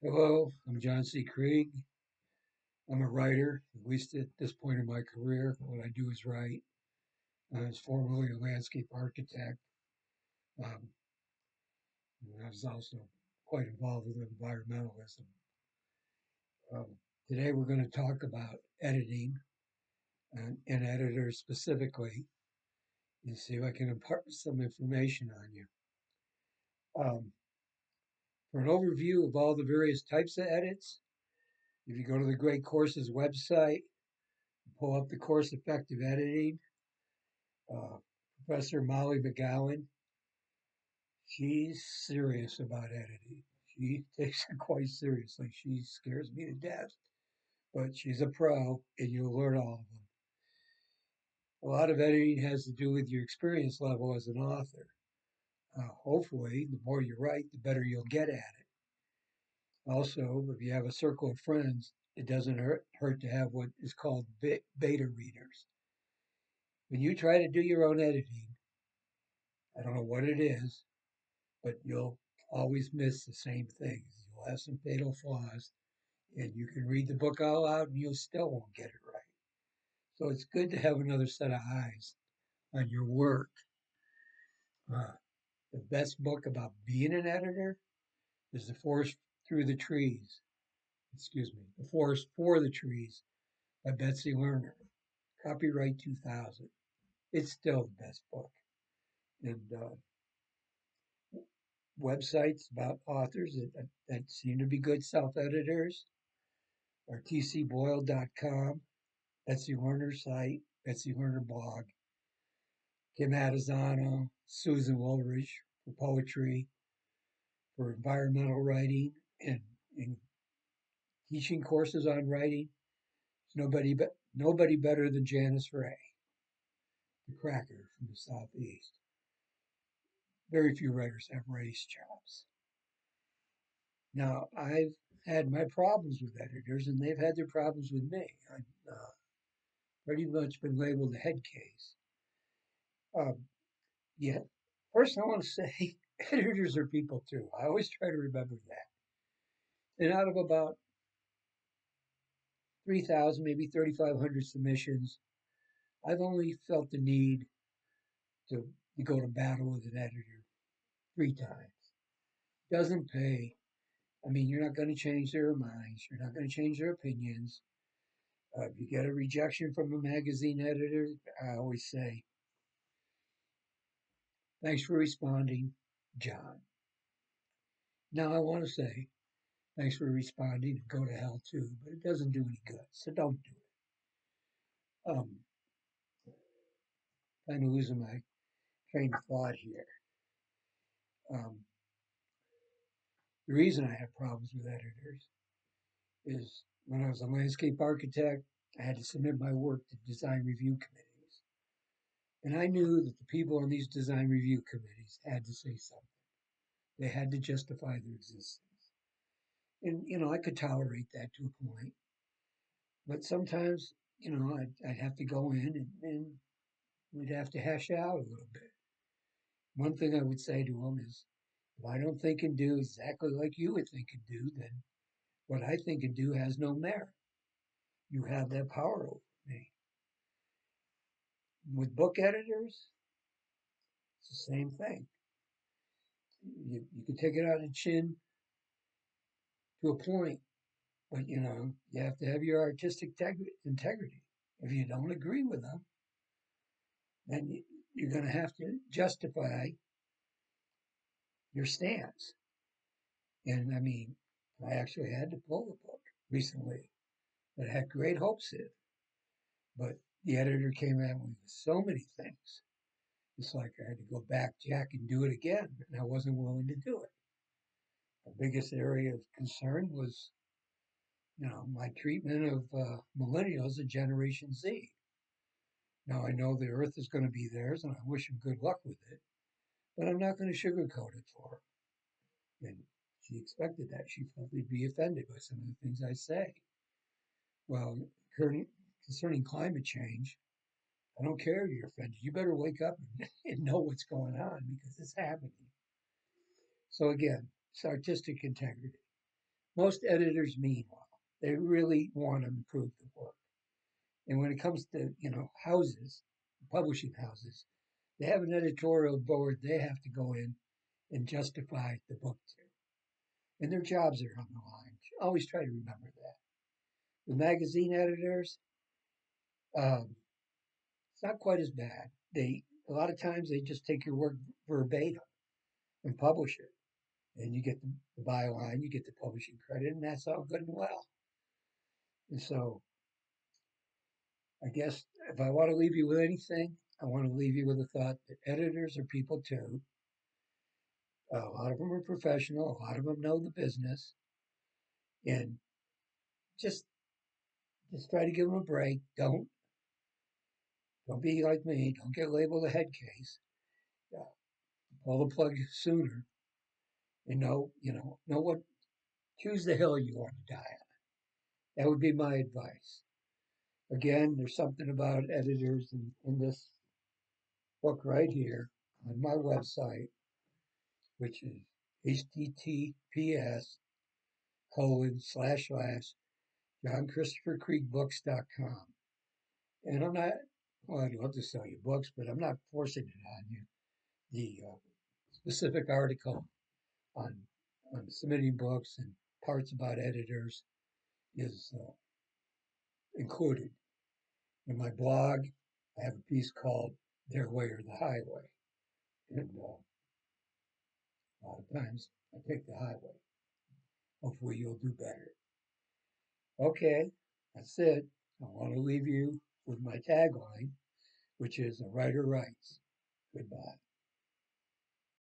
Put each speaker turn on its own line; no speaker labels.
Hello, I'm John C. Krieg. I'm a writer, at least at this point in my career. What I do is write. I was formerly a landscape architect. Um, and I was also quite involved with environmentalism. Today we're going to talk about editing and editors specifically and see if I can impart some information on you. Um, for an overview of all the various types of edits, if you go to the Great Courses website, pull up the course Effective Editing, uh, Professor Molly McGowan. She's serious about editing. She takes it quite seriously. She scares me to death, but she's a pro and you'll learn all of them. A lot of editing has to do with your experience level as an author. Hopefully, the more you write, the better you'll get at it. Also, if you have a circle of friends, it doesn't hurt to have what is called beta readers. When you try to do your own editing, I don't know what it is, but you'll always miss the same things. You'll have some fatal flaws, and you can read the book out loud and you still won't get it right. So it's good to have another set of eyes on your work. Uh, the best book about being an editor is The Forest Through the Trees. Excuse me, The Forest for the Trees by Betsy Lerner. Copyright 2000. It's still the best book. And websites about authors that seem to be good self editors are tcboyle.com, Betsy Lerner site, Betsy Lerner blog, Kim Adesano, Susan Woolridge for poetry, for environmental writing, and teaching courses on writing. There's nobody better than Janice Ray, the cracker from the Southeast. Very few writers have Ray's chops. Now, I've had my problems with editors, and they've had their problems with me. I've pretty much been labeled a head case. Um, yeah, first I want to say editors are people too. I always try to remember that. And out of about 3,000, maybe 3,500 submissions, I've only felt the need to go to battle with an editor 3 times. Doesn't pay. I mean, you're not going to change their minds. You're not going to change their opinions. If you get a rejection from a magazine editor, I always say, thanks for responding, John. Now I want to say, thanks for responding and go to hell too, but it doesn't do any good, so don't do it. I'm losing my train of thought here. Um, the reason I have problems with editors is when I was a landscape architect, I had to submit my work to design review committees. And I knew that the people on these design review committees had to say something. They had to justify their existence. And, I could tolerate that to a point. But sometimes, I'd have to go in and we'd have to hash it out a little bit. One thing I would say to them is, if I don't think and do exactly like you would think and do, then what I think and do has no merit. You have that power over me. With book editors, it's the same thing. You can take it on the chin to a point, but you have to have your artistic integrity. If you don't agree with them, then you're going to have to justify your stance. And I mean, I actually had to pull a book recently that I had great hopes in, but the editor came at me with so many things. It's like I had to go back, Jack, and do it again, and I wasn't willing to do it. The biggest area of concern was, my treatment of millennials and Generation Z. Now I know the Earth is going to be theirs, and I wish them good luck with it, but I'm not going to sugarcoat it for them. And she expected that. She felt they'd be offended by some of the things I say. Well, concerning climate change, I don't care if you're offended. You better wake up and know what's going on because it's happening. So again, it's artistic integrity. Most editors mean well. They really want to improve the work. And when it comes to, houses, publishing houses, they have an editorial board they have to go in and justify the book to. And their jobs are on the line. Always try to remember that. The magazine editors, um, it's not quite as bad. A lot of times they just take your work verbatim and publish it. And you get the byline, you get the publishing credit, and that's all good and well. And so I guess if I want to leave you with anything, I want to leave you with the thought that editors are people too. A lot of them are professional, a lot of them know the business, and just just try to give them a break. Don't be like me. Don't get labeled a head case. Uh, Pull the plug sooner, and know what. Choose the hill you want to die on. That would be my advice. Again, there's something about editors in this book right here on my website, which is https:// JohnChristopherCreekBooks.com. And I'm not, well, I'd love to sell you books, but I'm not forcing it on you. The specific article on, on submitting books and parts about editors is included. In my blog, I have a piece called Their Way or the Highway. And a lot of times I take the highway. Hopefully you'll do better. Okay, that's it. I want to leave you with my tagline, which is a writer writes. Goodbye.